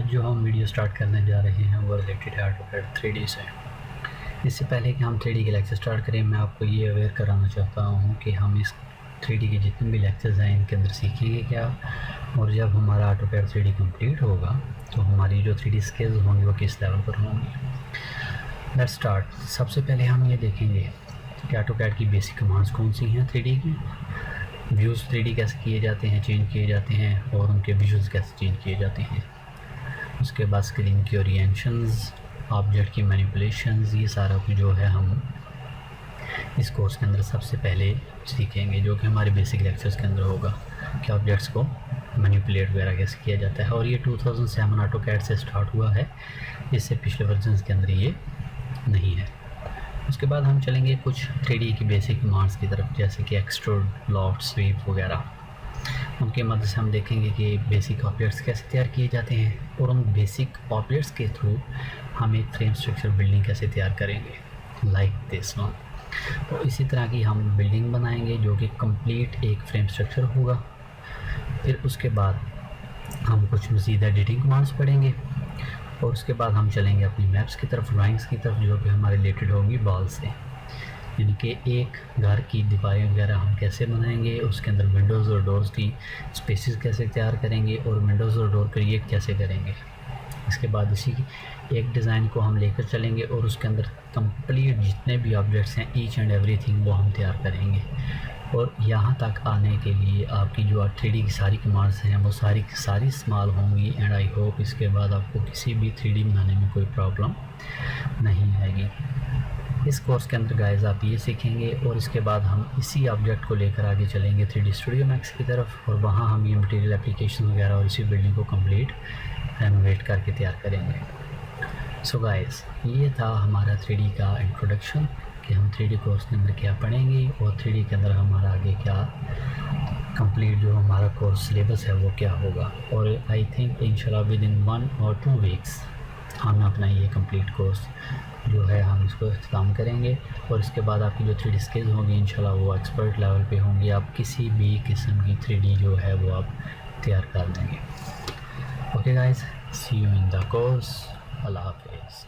आज जो हम वीडियो स्टार्ट करने जा रहे हैं वो रिलेटेड है AutoCAD 3D से। इससे पहले कि हम 3D के लेक्चर स्टार्ट करें, मैं आपको ये अवेयर कराना चाहता हूँ कि हम इस 3D के जितने भी लेक्चर्स हैं इनके अंदर सीखेंगे क्या, और जब हमारा AutoCAD 3D कंप्लीट होगा तो हमारी जो 3D स्किल्स होंगी वो किस लेवल पर होंगी। Let's start. सबसे पहले हम ये देखेंगे कि AutoCAD की बेसिक कमांड्स कौन सी हैं 3D की, व्यूज़ 3D कैसे किए जाते हैं, चेंज किए जाते हैं, और उनके विजुअल्स कैसे चेंज किए जाते हैं। उसके बाद स्क्रीन की ओरिएंशंस, ऑब्जेक्ट की मैनिपुलेशंस, ये सारा कुछ जो है हम इस कोर्स के अंदर सबसे पहले सीखेंगे, जो कि हमारे बेसिक लेक्चर्स के अंदर होगा कि ऑब्जेक्ट्स को मैनिपुलेट वगैरह कैसे किया जाता है। और ये 2007 AutoCAD से स्टार्ट हुआ है, इससे पिछले वर्जन्स के अंदर ये नहीं है। उसके बाद हम चलेंगे कुछ 3D की बेसिक कमांड्स की तरफ, जैसे कि एक्सट्रूड, लॉफ्ट, स्वीप वगैरह। उनके मदद से हम देखेंगे कि बेसिक ऑब्जेक्ट्स कैसे तैयार किए जाते हैं, और उन बेसिक ऑब्जेक्ट्स के थ्रू हम एक फ्रेम स्ट्रक्चर बिल्डिंग कैसे तैयार करेंगे, लाइक दिस वन। तो इसी तरह की हम बिल्डिंग बनाएंगे जो कि कंप्लीट एक फ्रेम स्ट्रक्चर होगा। फिर उसके बाद हम कुछ मज़ीद एडिटिंग कमांड्स पढ़ेंगे, और उसके बाद हम चलेंगे अपनी मैप्स की तरफ, ड्राइंग्स की तरफ, जो कि हमारे रिलेटेड होंगी बॉल से, यानी कि एक घर की दीवारें वगैरह हम कैसे बनाएंगे, उसके अंदर विंडोज़ और डोर्स की स्पेसेस कैसे तैयार करेंगे, और विंडोज़ और डोर क्रिएट कैसे करेंगे। इसके बाद इसी एक डिज़ाइन को हम लेकर चलेंगे और उसके अंदर कंप्लीट जितने भी ऑब्जेक्ट्स हैं, ईच एंड एवरीथिंग वो हम तैयार करेंगे। और यहाँ तक आने के लिए आपकी जो 3D की सारी कमांड्स हैं वो सारी की सारी इस्तेमाल होंगी, एंड आई होप इसके बाद आपको किसी भी 3D बनाने में कोई प्रॉब्लम नहीं आएगी। इस कोर्स के अंदर गाइस आप ये सीखेंगे, और इसके बाद हम इसी ऑब्जेक्ट को लेकर आगे चलेंगे 3D स्टूडियो मैक्स की तरफ, और वहाँ हम ये मटेरियल एप्लीकेशन वगैरह और इसी बिल्डिंग को कंप्लीट रेनोवेट करके तैयार करेंगे। सो गाइस, ये था हमारा 3D का इंट्रोडक्शन कि हम 3D कोर्स के अंदर क्या पढ़ेंगे, और 3D के अंदर हमारा आगे क्या कंप्लीट जो हमारा कोर्स सिलेबस है वो क्या होगा। और आई थिंक इंशाल्लाह विद इन 1 और 2 वीक्स हम अपना ये कंप्लीट कोर्स जो है हम इसको इख्तिताम करेंगे, और इसके बाद आपकी जो 3D स्किल्स होंगी इंशाल्लाह वो एक्सपर्ट लेवल पे होंगी। आप किसी भी किस्म की 3D जो है वो आप तैयार कर देंगे। Okay guys, see you in the course. अल्लाह हाफिज़।